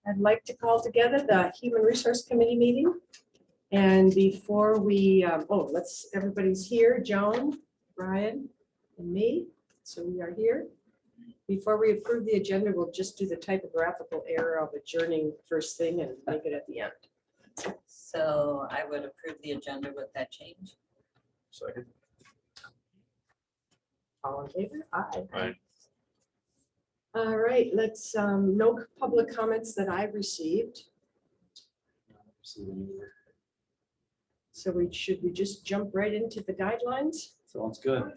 I'd like to call together the Human Resource Committee meeting. And before we, everybody's here, Joan, Brian, and me. So we are here. Before we approve the agenda, we'll just do the typographical error of adjourning first thing and make it at the end. So I would approve the agenda with that change. Second. All in favor? Aye. Aye. All right, let's, no public comments that I've received. So should we just jump right into the guidelines? Sounds good.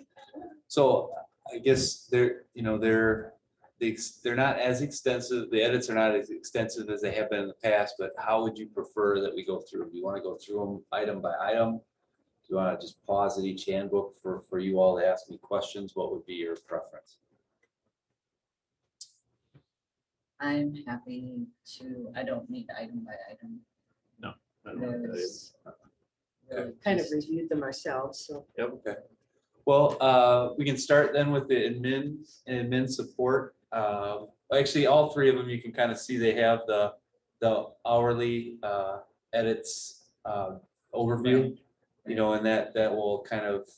So I guess they're not as extensive. The edits are not as extensive as they have been in the past, but how would you prefer that we go through? Do you want to go through them item by item? Do you want to just pause at each handbook for you all to ask me questions? What would be your preference? I'm happy to, I don't need item by item. No, I don't know what that is. Really Kind of just- reviewed them ourselves, so. Yep. Okay. Well, we can start then with the admin support. Actually, all three of them, you can kind of see they have the hourly edits overview, you know, and that will kind of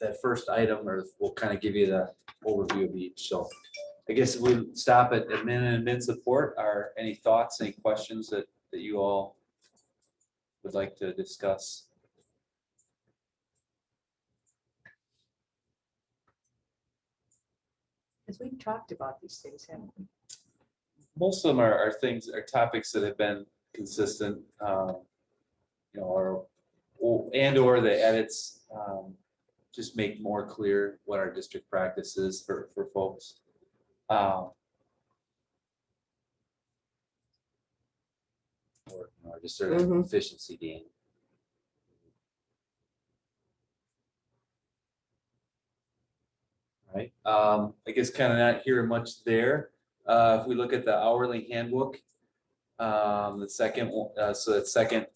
that first item or will kind of give you the overview of each. So I guess if we stop at admin support, are any thoughts, any questions that you all would like to discuss? Because we've talked about these things, haven't we? Most of them are topics that have been consistent, you know, or the edits just make more clear what our district practice is for folks. Or just sort of efficiency gain. Right. I guess kind of not hearing much there. If we look at the hourly handbook, the second, so that second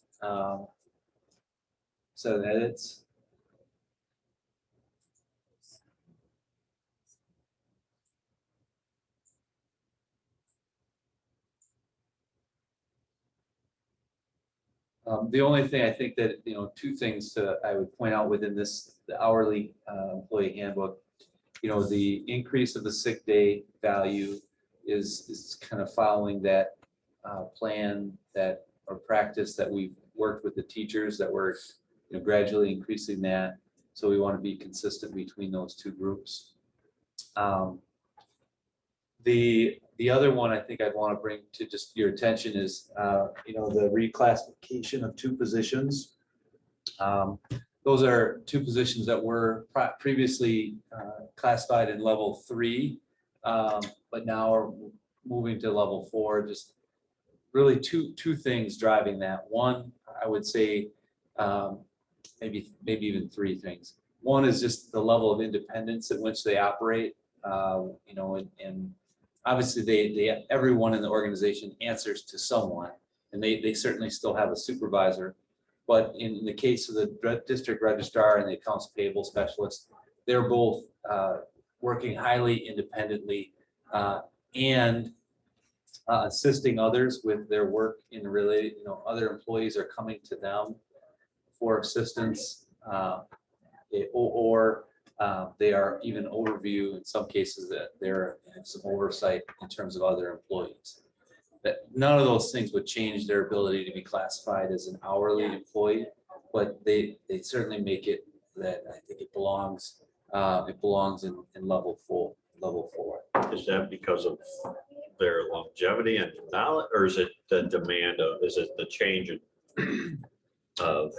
set of edits. The only thing I think that, you know, two things I would point out within this, the hourly employee handbook, you know, the increase of the sick day value is kind of following that plan that or practice that we've worked with the teachers that we're, you know, gradually increasing that. So we want to be consistent between those two groups. The other one I think I'd want to bring to just your attention is, you know, the reclassification of two positions. Those are two positions that were previously classified in level 3, but now are moving to level 4. Just really two things driving that. One, I would say, maybe even three things. One is just the level of independence at which they operate, you know, and obviously everyone in the organization answers to someone, and they certainly still have a supervisor. But in the case of the district registrar and the accounts payable specialist, they're both working highly independently and assisting others with their work in related, you know, other employees are coming to them for assistance, or they are even overview in some cases that they're have some oversight in terms of other employees. That none of those things would change their ability to be classified as an hourly employee, but they certainly make it that I think it belongs in level 4. Is that because of their longevity and knowledge, or is it the demand of, is it the change of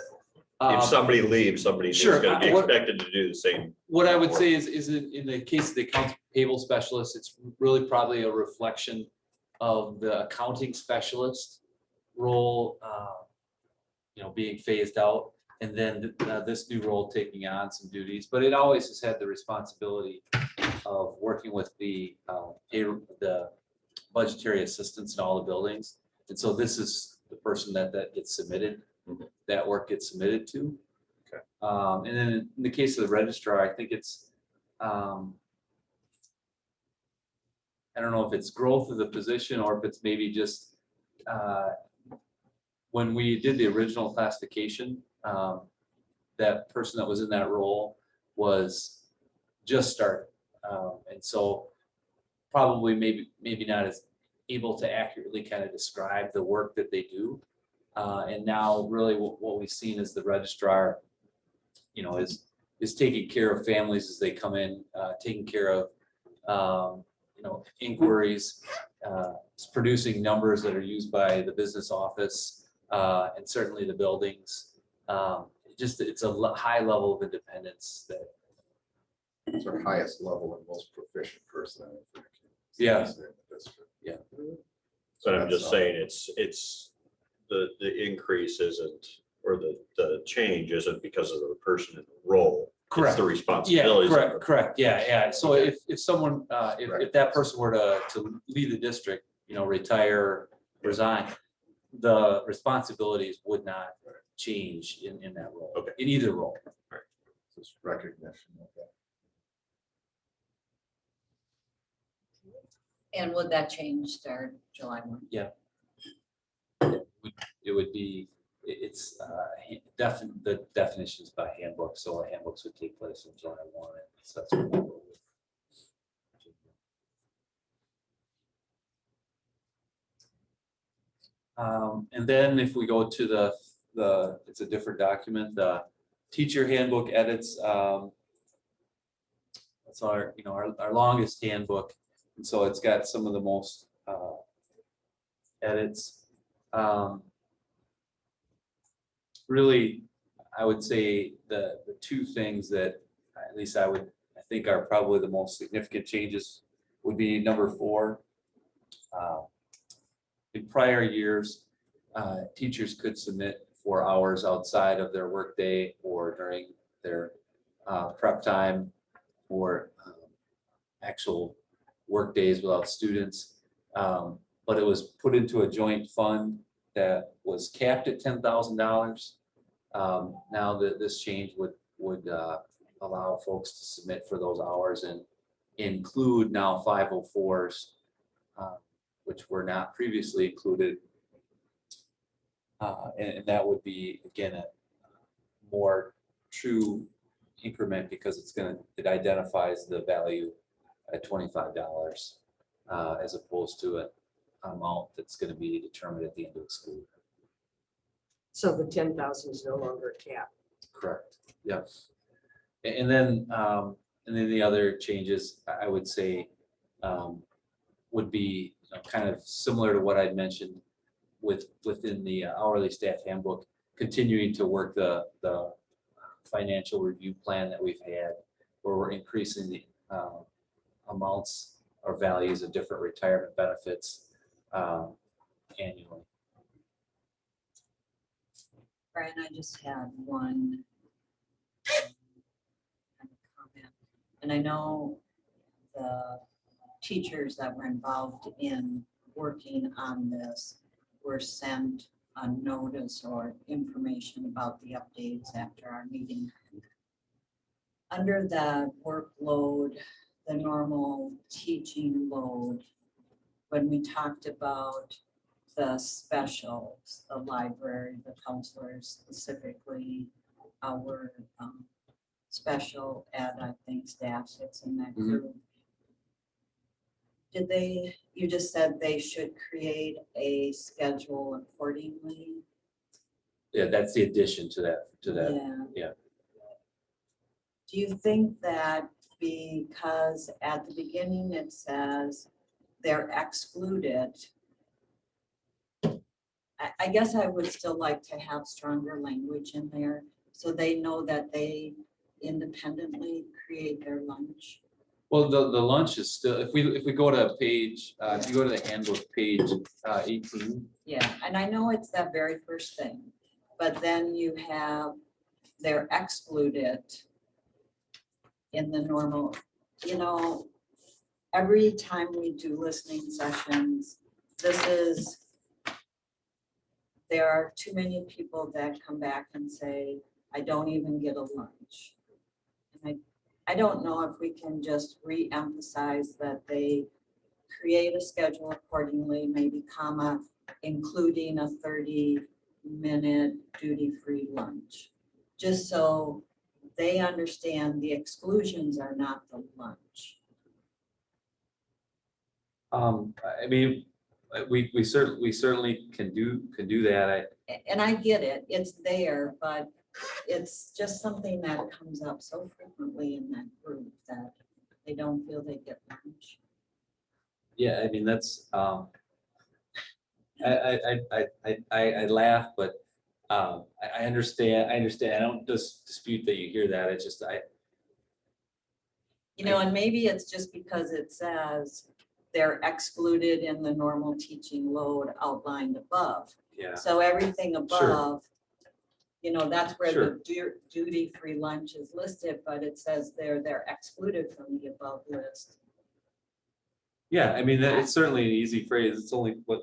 if somebody leaves, somebody is Sure. going to be expected to do the same? What I would say is in the case of the accounts payable specialist, it's really probably a reflection of the accounting specialist role, you know, being phased out, and then this new role taking on some duties. But it always has had the responsibility of working with the budgetary assistants in all the buildings, and so this is the person that gets submitted. That work gets submitted to. Okay. And then in the case of the registrar, I think it's, I I don't know if it's growth of the position or if it's maybe just, when we did the original classification, that person that was in that role was just starting. And so probably maybe not as able to accurately kind of describe the work that they do. And now really what we've seen is the registrar, is taking care of families as they come in, taking care of, inquiries, it's producing numbers that are used by the business office, and certainly the buildings. It's a high level of independence that. It's our highest level and most proficient person, I think. Yeah. In the district. Yeah. But I'm just saying, it's the increase isn't, or the change isn't because of the person in the role. Correct. It's the Yeah, responsibilities. of it. correct. Yeah. So if someone, if that person were to leave the district, retire, resign, the responsibilities would not change in that role, Okay. in either role. Just recognition of that. And would that change start July 1? It would be, it's the definitions by handbook, so our handbooks would take place in July 1. So that's what we'll do. And then if we go to it's a different document, the teacher handbook edits. That's our longest handbook, and so it's got some of the most edits. Really, I would say the two things that at least I think are probably the most significant changes would be number 4. In prior years, teachers could submit for hours outside of their workday or during their prep time or actual work days without students. But it was put into a joint fund that was capped at $10,000. Now that this change would allow folks to submit for those hours and include now 504s, which were not previously included. And that would be, again, a more true increment because it identifies the value at $25 as opposed to an amount that's going to be determined at the end of the school year. So the 10,000 is no longer a cap. Correct. Yes. And then the other changes I would say would be kind of similar to what I'd mentioned within the hourly staff handbook, continuing to work the financial review plan that we've had, where we're increasing the amounts or values of different retirement benefits annually. Brian, I just had one comment, and I know the teachers that were involved in working on this were sent a notice or information about the updates after our meeting. Under the workload, the normal teaching load, when we talked about the specials, the library, the counselors, specifically our special ed, I think staff sits in that group. You just said they should create a schedule accordingly? Yeah, that's the addition to that. Yeah. Do you think that because at the beginning it says they're excluded, I guess I would still like to have stronger language in there so they know that they independently create their lunch? Well, the lunch is still, if we go to page, if you go to the handbook page 18. Yeah, and I know it's that very first thing, but then you have, they're excluded in the normal, every time we do listening sessions, there are too many people that come back and say, I don't even get a lunch. And I don't know if we can just re-emphasize that they create a schedule accordingly, maybe comma, including a 30-minute duty-free lunch. Just so they understand the exclusions are not the lunch. I mean, we certainly can do that. And I get it, it's there, but it's just something that comes up so frequently in that group that they don't feel they get lunch. Yeah, I mean, that's, I laugh, but, I understand, I don't dispute that you hear that, it's just, You know, and maybe it's just because it says they're excluded in the normal teaching load outlined above. yeah, So everything above, you know, that's where Sure. the duty-free lunch is listed, but it says they're excluded from the above list. yeah, I mean, it's certainly an easy phrase, it's only, what,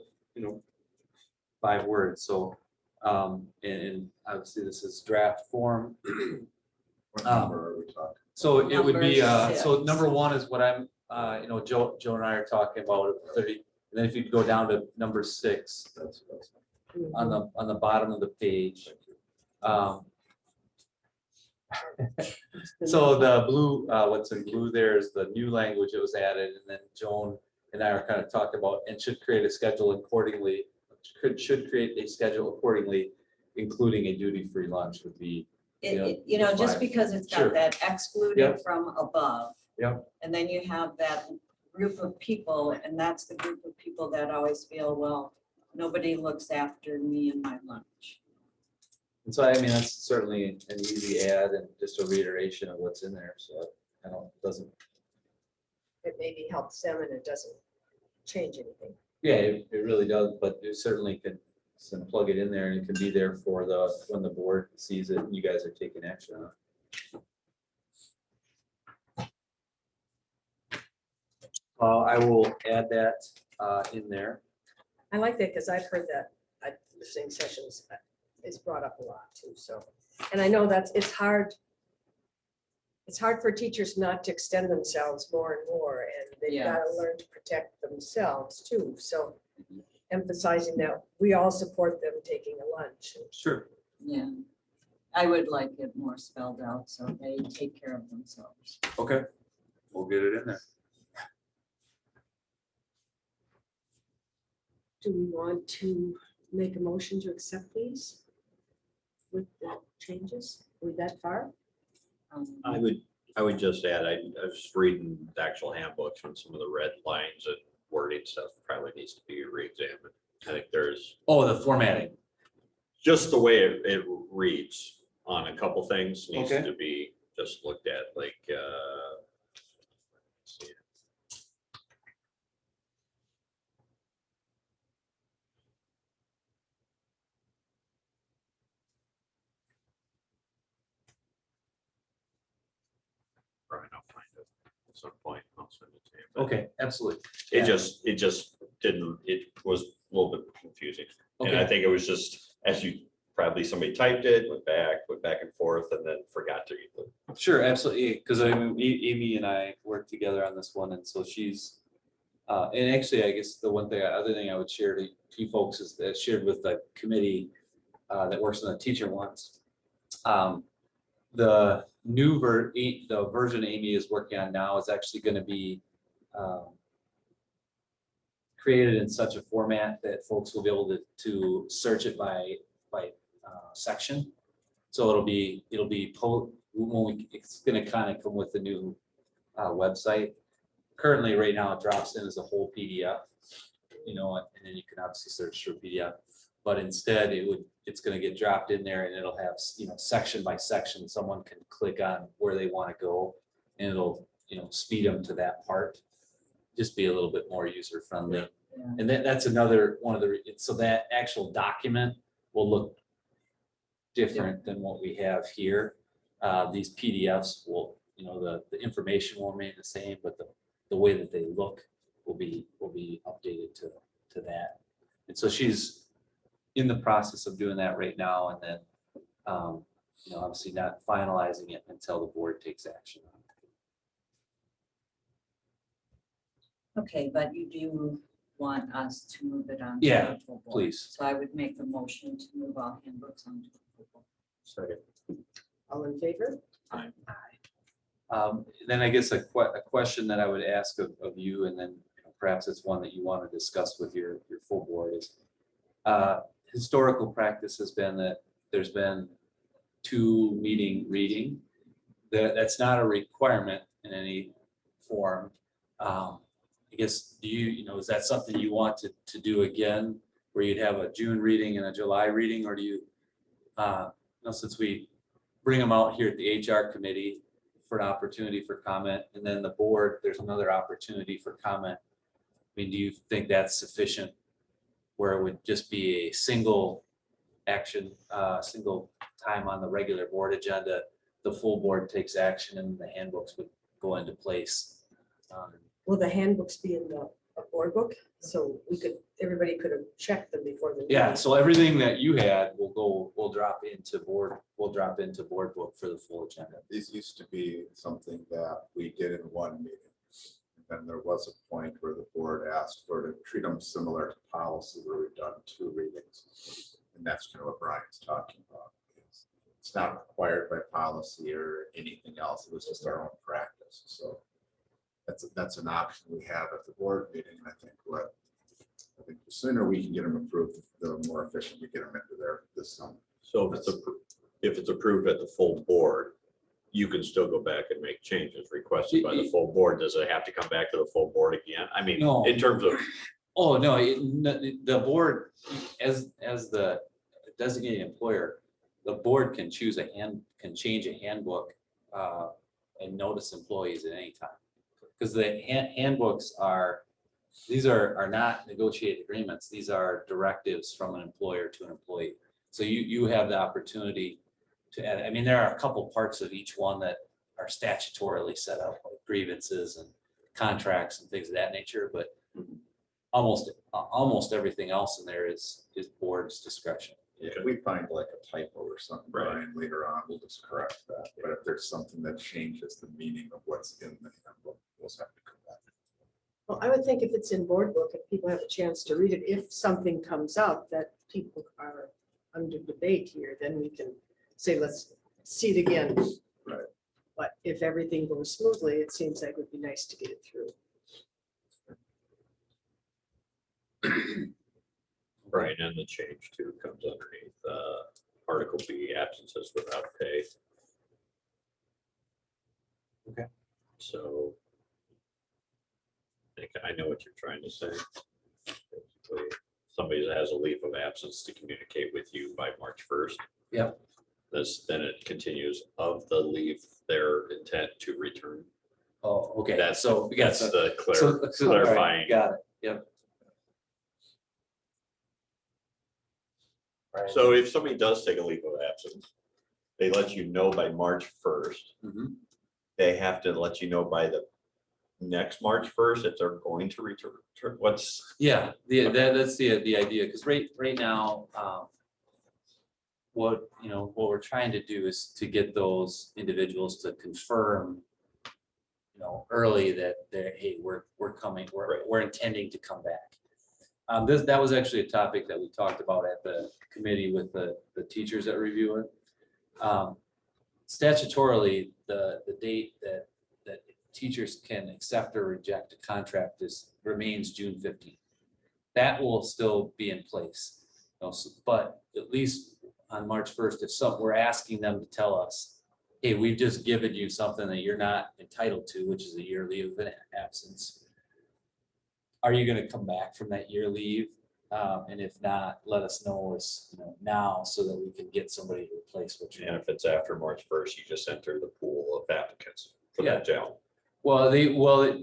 5 words, so, and obviously this is draft form. What number are we talking? So it would be, Number so 6. number 1 is what I'm, Joe and I are talking about, 30, and then if you go down to number 6 That's on the bottom of the page. So the blue, what's in blue there is the new language that was added, and then Joan and I are kind of talking about, and should create a schedule accordingly, should create a schedule accordingly, including a duty-free lunch would be. You know, just 5. because it's Sure. got that excluded Yep. from above. Yep. And then you have that group of people, and that's the group of people that always feel, well, nobody looks after me and my lunch. And so, I mean, that's certainly an easy add and just a reiteration of what's in there, so I don't, doesn't, It maybe helps them and it doesn't change anything. yeah, it really does, but you certainly can plug it in there and it can be there for when the board sees it and you guys are taking action on it. I will add that in there. I like that because I've heard that at listening sessions is brought up a lot too, so. And I know it's hard for teachers not to extend themselves more and more, and they've got to Yes. learn to protect themselves too. So emphasizing that we all support them taking a lunch. Sure. Yeah. I would like it more spelled out so they take care of themselves. Okay. We'll get it in there. Do we want to make a motion to accept these with the changes? Are we that far? I would just add, I was reading the actual handbooks and some of the red lines and wording stuff probably needs to be reexamined. I think there's Oh, the formatting. just the way it reads on a couple things needs Okay. to be just looked at, like, let's see. Probably not find it at some point. I'll send it to you. But Okay, absolutely. It Yeah. just didn't, it was a little bit confusing. And I Okay. think it was just, as you, probably somebody typed it, went back and forth, and then forgot to. Sure, absolutely, because I mean, Amy and I worked together on this one, and so she's, and actually, I guess the other thing I would share to you folks is that shared with the committee that works on the teacher ones. The new the version Amy is working on now is actually going to be created in such a format that folks will be able to search it by section. So it's going to kind of come with the new website. Currently, right now, it drops in as a whole PDF, and then you can obviously search through PDF. But instead, it's going to get dropped in there, and it'll have section by section. Someone can click on where they want to go, and it'll speed them to that part. Just be a little bit more user friendly. Yeah. And that's another one of so that actual document will look different than what we have here. These PDFs will, the information will remain the same, but the way that they look will be updated to that. And so she's in the process of doing that right now, and then obviously not finalizing it until the board takes action on Okay, but you do want us to move it on? Yeah, to the full board. please. So I would make the motion to move all handbooks onto the full board. Second. All in favor? Aye. Then I guess a question that I would ask of you, and then perhaps it's one that you want to discuss with your full board is, historical practice has been that there's been 2 meeting reading. That's not a requirement in any form. I guess, is that something you want to do again, where you'd have a June reading and a July reading, or do you, since we bring them out here at the HR committee for an opportunity for comment, and then the board, there's another opportunity for comment. I mean, do you think that's sufficient, where it would just be a single action, single time on the regular board agenda, the full board takes action and the handbooks would go into place? Will the handbooks be in the board book? So everybody could have checked them before the. Yeah, meeting. so everything that you had we'll drop into board book for the full agenda. These used to be something that we did in one meeting. And there was a point where the board asked for to treat them similar to policy where we've done 2 readings. And that's kind of what Brian's talking about. It's not required by policy or anything else. It was just our own practice. So that's an option we have at the board meeting. And I think the sooner we can get them approved, the more efficient we get them into this summer. So if it's approved at the full board, you can still go back and make changes requested by the full board. Does it have to come back to the full board again? I mean, No. in terms of, Oh, no, the board, as the designated employer, the board can change a handbook and notice employees at any time. Because the handbooks these are not negotiated agreements. These are directives from an employer to an employee. So you have the opportunity to add, I mean, there are a couple parts of each one that are statutorily set up, like grievances and contracts and things of that nature, but almost everything else in there is board's discretion. Yeah, if we find like a typo or something, Right. Brian, later on, we'll just correct that. But if there's something that changes the meaning of what's in the handbook, we'll have to come back. Well, I would think if it's in board book, if people have a chance to read it, if something comes up that people are under debate here, then we can say, let's see it again. Right. But if everything goes smoothly, it seems like it would be nice to get it through. right, and the change too comes underneath Article B, absences without pay. Okay. So I think I know what you're trying to say. Basically, somebody that has a leave of absence to communicate with you by March 1st. Yep. Then it continues of the leave their intent to return. Oh, okay. That's So we got That's the all right, clarifying. got it. Yep. So if somebody does take a leave of absence, they let you know by March 1st. Mhm. They have to let you know by the next March 1st if they're going to return. What's, Yeah, that's the idea, because right now, what we're trying to do is to get those individuals to confirm, early that hey, we're coming, we're intending to come back. That was actually a topic that we talked about at the committee with the teachers that review it. Statutorily, the date that teachers can accept or reject a contract remains June 15th. That will still be in place. But at least on March 1st, if we're asking them to tell us, hey, we've just given you something that you're not entitled to, which is a year leave of absence. Are you going to come back from that year leave? And if not, let us know now so that we can get somebody to replace what you're. and if it's after March 1st, you just enter the pool of applicants for that job. Well,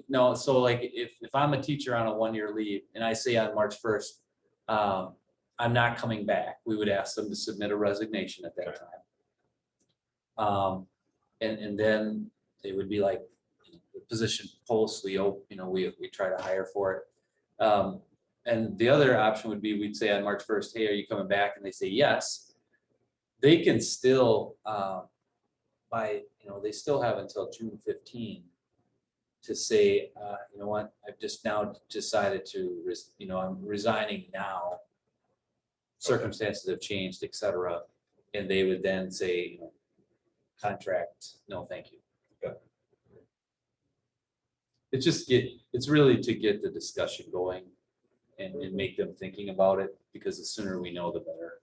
no, so like if I'm a teacher on a 1-year leave and I say on March 1st, I'm not coming back, we would ask them to submit a resignation at that Okay. time. And then they would be like, the position posts, we try to hire for it. And the other option would be, we'd say on March 1st, hey, are you coming back? And they say yes. They can still, they still have until June 15 to say, you know what, I've just now decided to, I'm resigning now. Circumstances have changed, et cetera. And they would then say, you know, contract, no, thank you. Okay. It's really to get the discussion going and make them thinking about it, because the sooner we know, the better.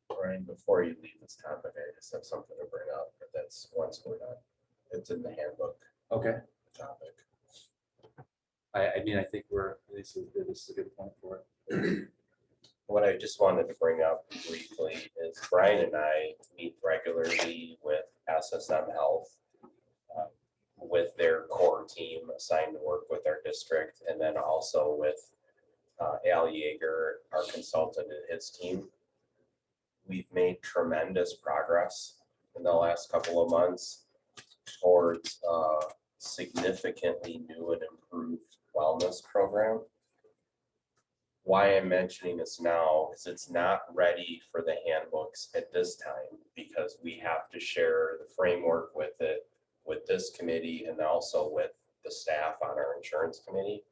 Brian, before you leave this topic, I just have something to bring up, but that's once we're done. It's in the handbook Okay. topic. I mean, I think this is a good point for it. What I just wanted to bring up briefly is Brian and I meet regularly with SSM Health, with their core team assigned to work with our district, and then also with Al Yeager, our consultant, and his team. We've made tremendous progress in the last couple of months towards a significantly new and improved wellness program. Why I'm mentioning this now is it's not ready for the handbooks at this time, because we have to share the framework with it, with this committee, and also with the staff on our insurance committee.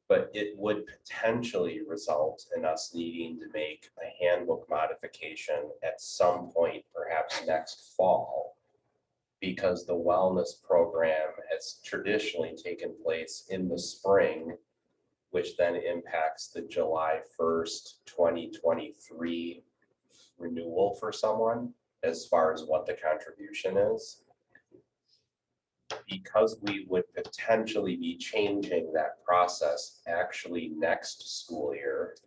But it would potentially result in us needing to make a handbook modification at some point, perhaps next fall, because the wellness program has traditionally taken place in the spring, which then impacts the July 1st, 2023 renewal for someone as far as what the contribution is. Because we would potentially be changing that process actually next school year,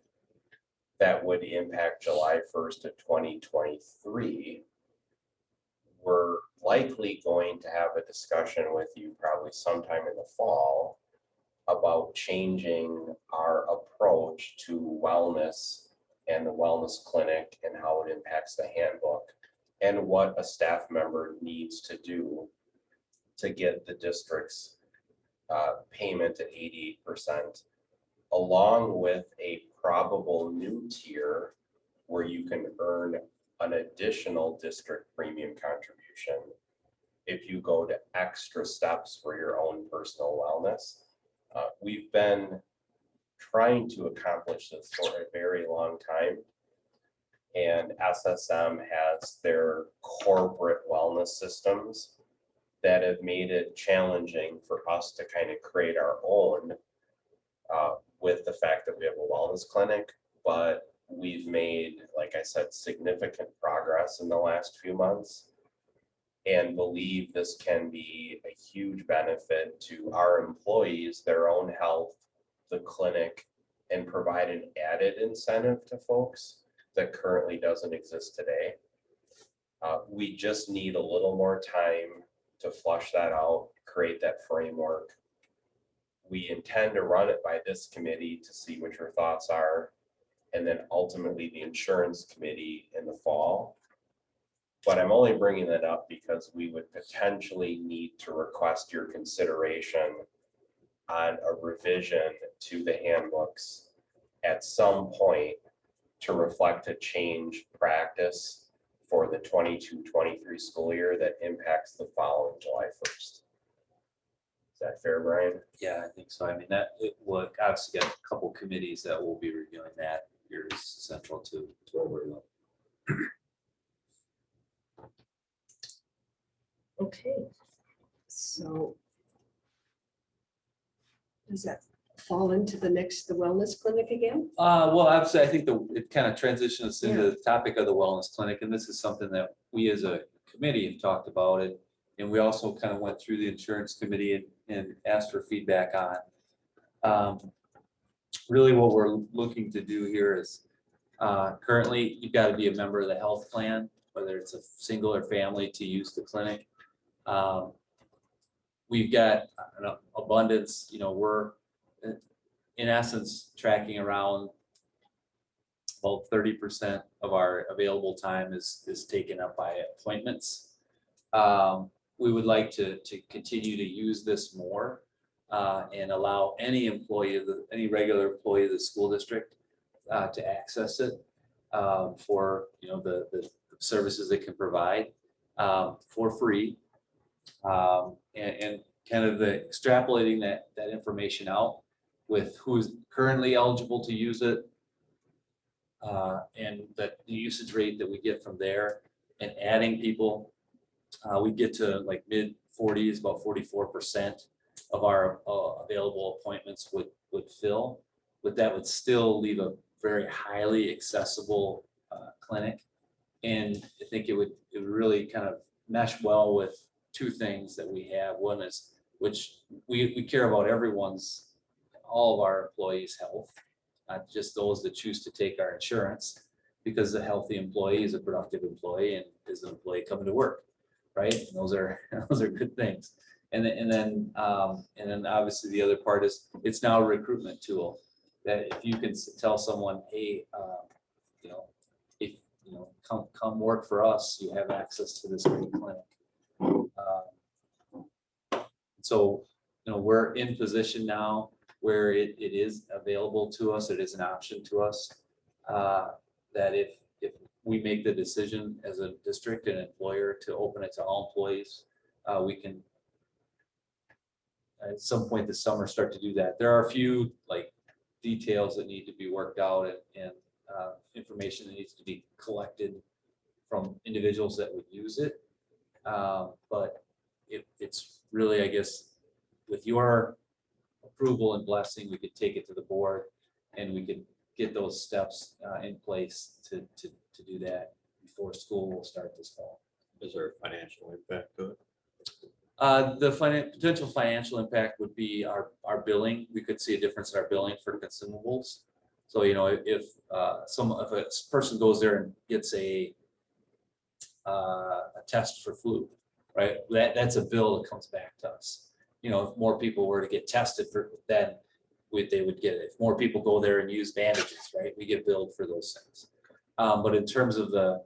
that would impact July 1st of 2023. We're likely going to have a discussion with you probably sometime in the fall about changing our approach to wellness and the wellness clinic and how it impacts the handbook, and what a staff member needs to do to get the district's payment at 88%, along with a probable new tier where you can earn an additional district premium contribution if you go to extra steps for your own personal wellness. We've been trying to accomplish this for a very long time, and SSM has their corporate wellness systems that have made it challenging for us to kind of create our own, with the fact that we have a wellness clinic. But we've made, like I said, significant progress in the last few months, and believe this can be a huge benefit to our employees, their own health, the clinic, and provide an added incentive to folks that currently doesn't exist today. We just need a little more time to flush that out, create that framework. We intend to run it by this committee to see what your thoughts are, and then ultimately the insurance committee in the fall. But I'm only bringing that up because we would potentially need to request your consideration on a revision to the handbooks at some point to reflect a change practice for the 22-23 school year that impacts the following July 1st. Is that fair, Brian? Yeah, I think so. I mean, that it will obviously got a couple committees that will be reviewing that. Yours central to what we're looking. Okay, so does that fall into the wellness clinic again? Well, obviously, I think it kind of transitions into the topic of the wellness clinic, and this is something that we as a committee have talked about it. And we also kind of went through the insurance committee and asked for feedback on. Really what we're looking to do here is, currently, you've got to be a member of the health plan, whether it's a single or family, to use the clinic. We've got an abundance, we're in essence tracking around about 30% of our available time is taken up by appointments. We would like to continue to use this more and allow any regular employee of the school district to access it for the services they can provide for free. And kind of the extrapolating that information out with who's currently eligible to use it, and that the usage rate that we get from there, and adding people, we get to like mid-40s, about 44% of our available appointments would fill, but that would still leave a very highly accessible clinic. And I think it would really kind of mesh well with two things that we have. One is, which we care about all of our employees' health, not just those that choose to take our insurance, because a healthy employee is a productive employee and is an employee coming to work, right? And those are good things. And then obviously the other part is it's now a recruitment tool that if you can tell someone, hey, come work for us, you have access to this great clinic. So, we're in position now where it is available to us, it is an option to us, that if we make the decision as a district and employer to open it to all employees, we can at some point this summer start to do that. There are a few like details that need to be worked out, and information that needs to be collected from individuals that would use it. But it's really, I guess, with your approval and blessing, we could take it to the board and we could get those steps in place to do that before school will start this fall. Is there a financial impact to it? The potential financial impact would be our billing. We could see a difference in our billing for consumables. So, if a person goes there and gets a test for flu, right? That's a bill that comes back to us. If more people were to get tested for, then they would get it. If more people go there and use bandages, right? We get billed for those things. But in terms of the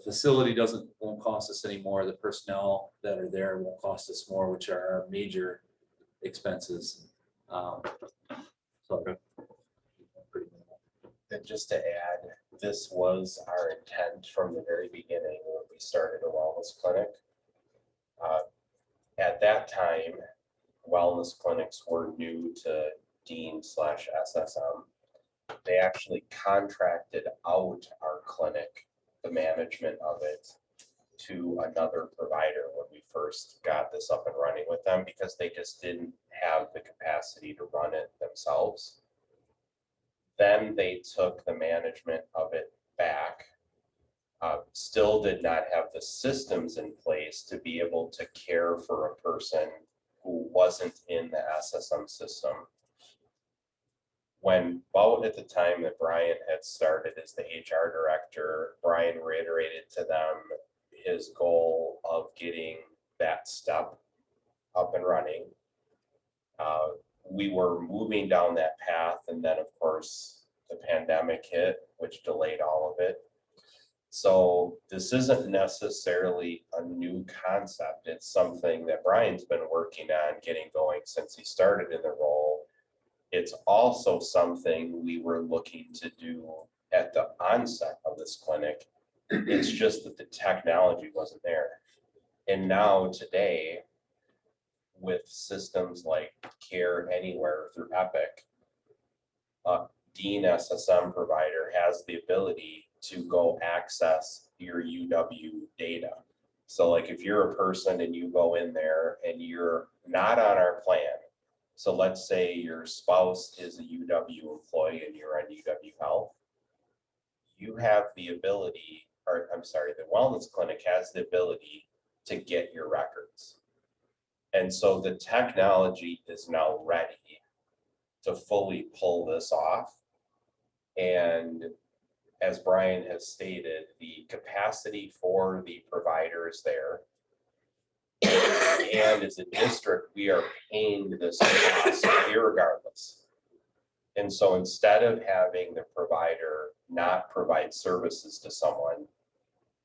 facility won't cost us any more. The personnel that are there won't cost us more, which are our major expenses. Pretty minimal. And just to add, this was our intent from the very beginning when we started a wellness clinic. At that time, wellness clinics were new to Dean/SSM. They actually contracted out our clinic, the management of it, to another provider when we first got this up and running with them, because they just didn't have the capacity to run it themselves. Then they took the management of it back, still did not have the systems in place to be able to care for a person who wasn't in the SSM system. About at the time that Brian had started as the HR director, Brian reiterated to them his goal of getting that step up and running. We were moving down that path, and then of course the pandemic hit, which delayed all of it. So this isn't necessarily a new concept. It's something that Brian's been working on getting going since he started in the role. It's also something we were looking to do at the onset of this clinic. It's just that the technology wasn't there. And now today, with systems like Care Anywhere through Epic, Dean SSM provider has the ability to go access your UW data. So like if you're a person and you go in there and you're not on our plan, so let's say your spouse is a UW employee and you're on UW Health, you have the ability, or I'm sorry, the wellness clinic has the ability to get your records. And so the technology is now ready to fully pull this off. And as Brian has stated, the capacity for the providers there, and as a district, we are paying this cost irregardless. And so instead of having the provider not provide services to someone,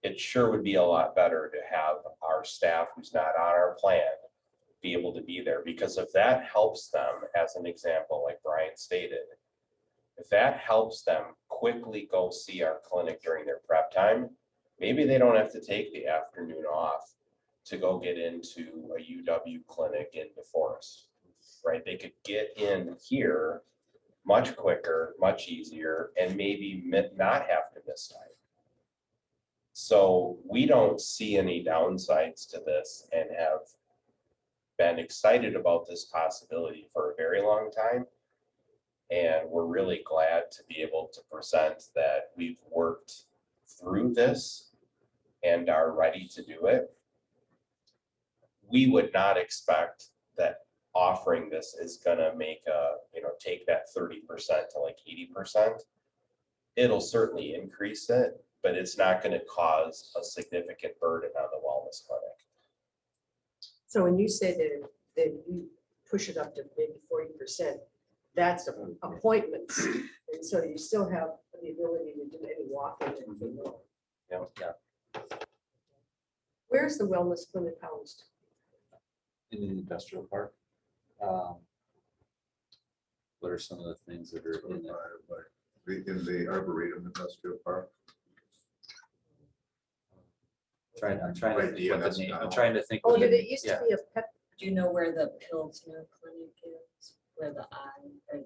it sure would be a lot better to have our staff who's not on our plan be able to be there. Because if that helps them, as an example, like Brian stated, if that helps them quickly go see our clinic during their prep time, maybe they don't have to take the afternoon off to go get into a UW clinic in DeForest, right? They could get in here much quicker, much easier, and maybe not have to miss time. So we don't see any downsides to this and have been excited about this possibility for a very long time. And we're really glad to be able to present that we've worked through this and are ready to do it. We would not expect that offering this is gonna make take that 30% to like 80%. It'll certainly increase it, but it's not gonna cause a significant burden on the wellness clinic. So when you say that you push it up to maybe 40%, that's appointments. And so you still have the ability to do any walk-in. Yeah. Where's the wellness clinic housed? In the industrial park. What are some of the things that are in there? In the Arboretum Industrial Park. I'm trying to Right, think what the DNS name, I'm now. trying to think. Oh, what the- did it used to yeah. be a pet? Do you know where the Pilsner Clinic is? Where the eye or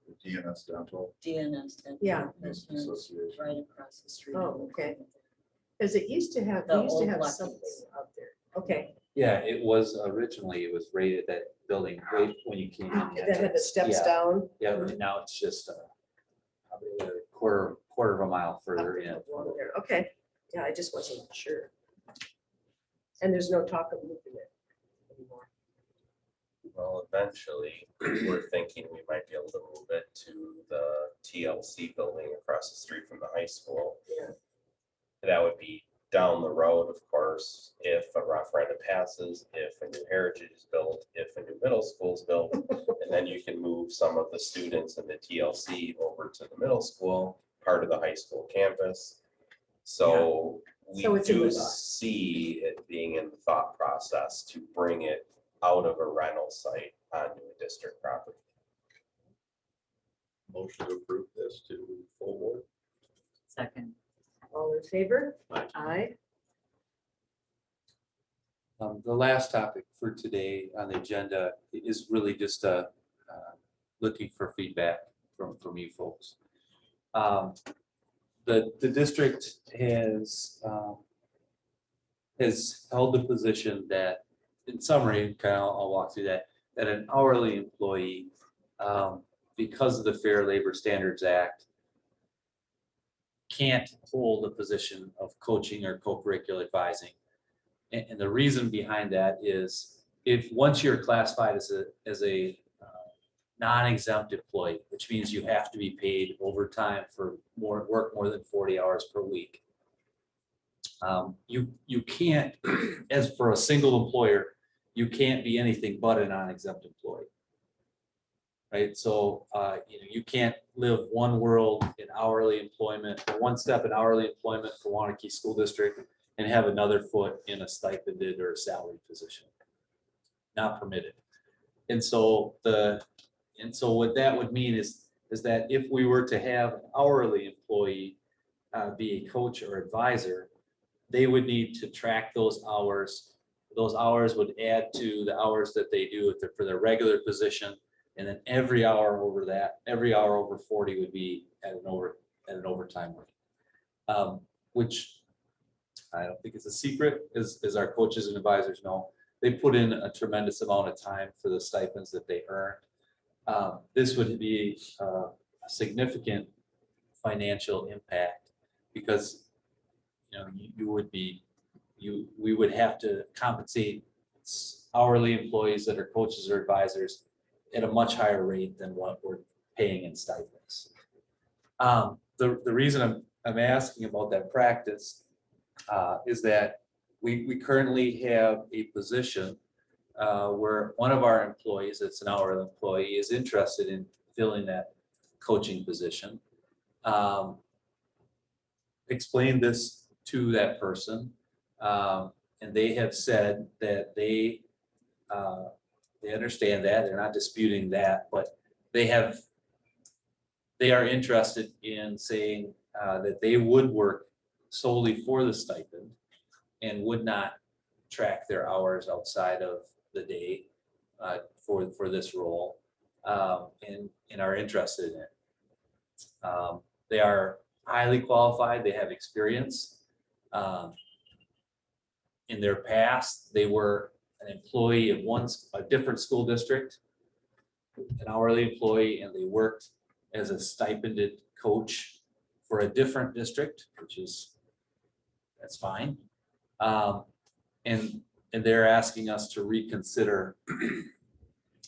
the DNS Dental DNS? and Yeah. Pilsner is Association. right across the street. Oh, okay. Because it used to have, The we used to old have Lucky's. something out there. Okay, Yeah, it was originally, it was rated that building right when you came in. that had the steps Yeah. down. Yeah, and now it's just probably a quarter of a mile further in. Along there. Okay, yeah, I just wasn't sure. And there's no talk of moving it anymore. Well, eventually, we're thinking we might be able to move it to the TLC building across the street from the high school. Yeah. That would be down the road, of course, if a referendum passes, if a new Heritage is built, if a new middle school is built, and then you can move some of the students in the TLC over to the middle school, part of the high school campus. So we So it's in do the thought. see it being in the thought process to bring it out of a rental site onto a district property. Motion to approve this to full board. Second. All in favor? Aye. Aye. The last topic for today on the agenda is really just looking for feedback from you folks. The district has held the position that, in summary, kind of, I'll walk through that an hourly employee, because of the Fair Labor Standards Act, can't hold a position of coaching or co-curricular advising. And the reason behind that is once you're classified as a non-exempt employee, which means you have to be paid overtime for work more than 40 hours per week. You can't, as for a single employer, you can't be anything but a non-exempt employee. Right, so you can't live one world in hourly employment, or one step in hourly employment for Waunakee School District and have another foot in a stipended or a salary position. Not permitted. And so what that would mean is that if we were to have an hourly employee be a coach or advisor, they would need to track those hours. Those hours would add to the hours that they do for their regular position. And then every hour over 40 would be at an overtime rate, which I don't think is a secret, as our coaches and advisors know. They put in a tremendous amount of time for the stipends that they earn. This would be a significant financial impact because we would have to compensate hourly employees that are coaches or advisors at a much higher rate than what we're paying in stipends. The reason I'm asking about that practice is that we currently have a position where one of our employees, that's an hourly employee, is interested in filling that coaching position. Explain this to that person, and they have said that they understand that, they're not disputing that, but they are interested in saying that they would work solely for the stipend and would not track their hours outside of the day for this role, and are interested in it. They are highly qualified, they have experience. In their past, they were an employee of a different school district, an hourly employee, and they worked as a stipended coach for a different district, that's fine. And they're asking us to reconsider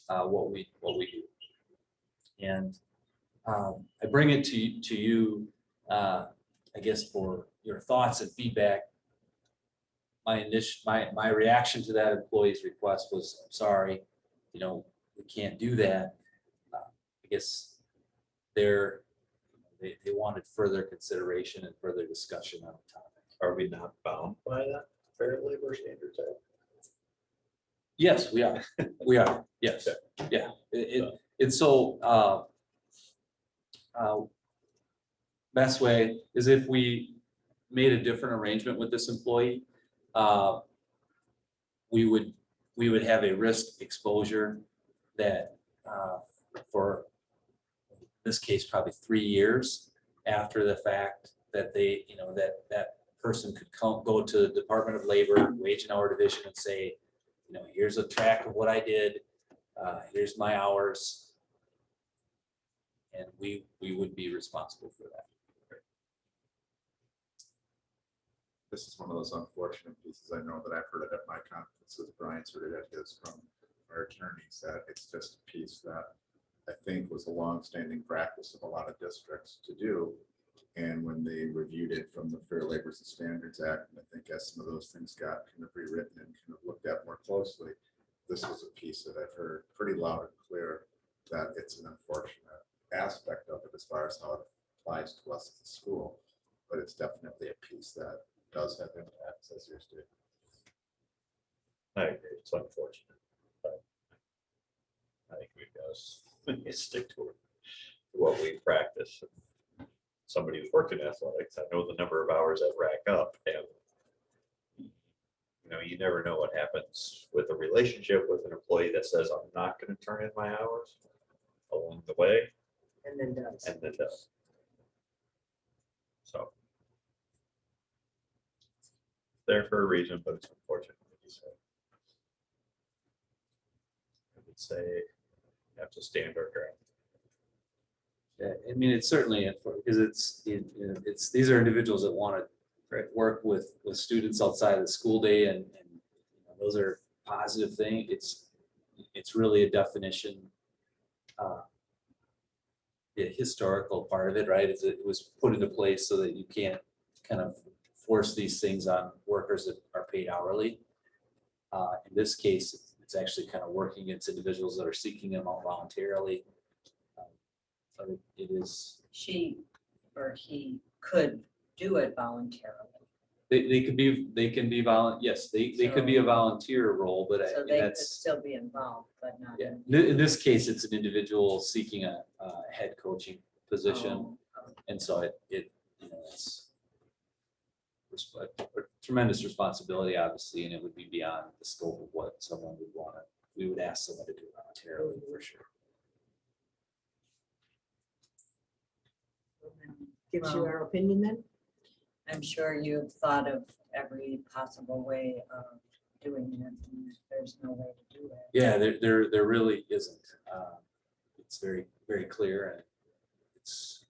what we do. And I bring it to you, I guess, for your thoughts and feedback. My reaction to that employee's request was, I'm sorry, we can't do that. I guess they wanted further consideration and further discussion on the topic. Are we not bound by that Fair Labor Standards Act? Yes, we are. We are. Yes. Yeah. And so best way is if we made a different arrangement with this employee, we would have a risk exposure that for this case, probably 3 years after the fact that they, that person could go to the Department of Labor, Wage and Hour Division and say, here's a track of what I did. Here's my hours. And we would be responsible for that. This is one of those unfortunate pieces. I know that I've heard it at my conferences. Brian's heard it at his from our attorneys, that it's just a piece that I think was a longstanding practice of a lot of districts to do. And when they reviewed it from the Fair Labor Standards Act, and I think as some of those things got kind of rewritten and kind of looked at more closely, this was a piece that I've heard pretty loud and clear that it's an unfortunate aspect of it as far as how it applies to us at the school. But it's definitely a piece that does have impacts, as you're stating. I agree, it's unfortunate, but I think we guys stick to what we practice. Somebody who's worked in athletics, I know the number of hours that rack up, and you never know what happens with a relationship with an employee that says, I'm not going to turn in my hours along the way, And then does. So there for a reason, but it's unfortunate. Like you said. I would say you have to stand our ground. Yeah, I mean, it's certainly because it's these are individuals that want to work with students outside of the school day, and those are positive things. It's really a definition. The historical part of it, right, is it was put into place so that you can't kind of force these things on workers that are paid hourly. In this case, it's actually kind of working against individuals that are seeking them out voluntarily. But it is. She or he could do it voluntarily. They can be yes, they could be a volunteer role, but So they could still be involved, but not. yeah. In this case, it's an individual seeking a head coaching position, and so it's a tremendous responsibility, obviously, and it would be beyond the scope of what someone would want to. We would ask someone to do voluntarily for sure. Gives you our opinion then? I'm sure you've thought of every possible way of doing it, and there's no way to do it. Yeah, there really isn't. It's very, very clear, and it's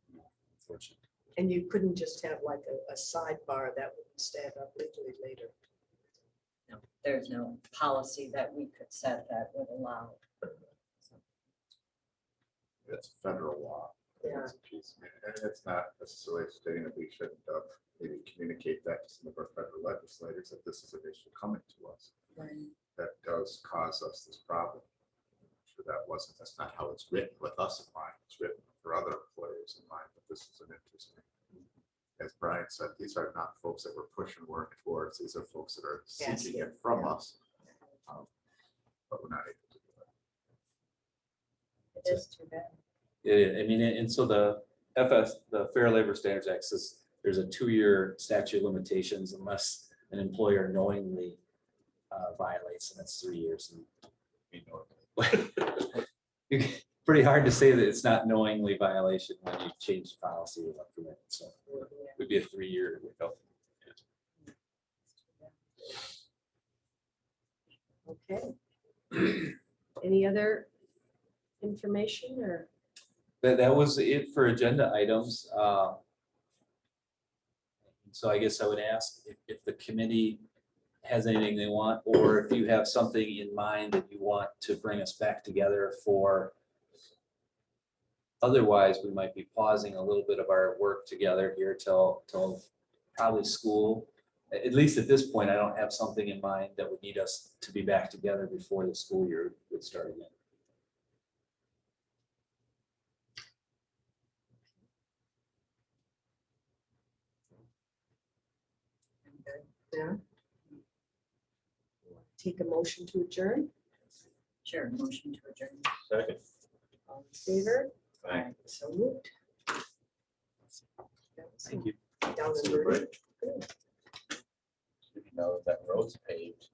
unfortunate. And you couldn't just have like a sidebar that would stand up legally later. No, there's no policy that we could set that would allow. It's federal law. Yeah. It's a piece. And it's not necessarily stating that we shouldn't maybe communicate that to some of our federal legislators, that this is an issue coming to us. That does cause us this problem. I'm sure that's not how it's written with us in mind. It's written for other employers in mind, but this is an interesting. As Brian said, these are not folks that we're pushing work towards. These are folks that are seeking it from us. But we're not able to do that. It is too bad. I mean, and so the Fair Labor Standards Act says there's a 2-year statute of limitations unless an employer knowingly violates, and it's 3 years. And we know pretty hard to say that it's not knowingly violation when you change the policy without permit. So it would be a 3-year window. Okay. Any other information or? That was it for agenda items. So I guess I would ask if the committee has anything they want, or if you have something in mind that you want to bring us back together for. Otherwise, we might be pausing a little bit of our work together here till probably school. At least at this point, I don't have something in mind that would need us to be back together before the school year would start again. Yeah. Take a motion to adjourn. Sure, motion to adjourn. Second. All in favor? Aye. So moved. Thank you. Down in Vernon. You know, that road's paved.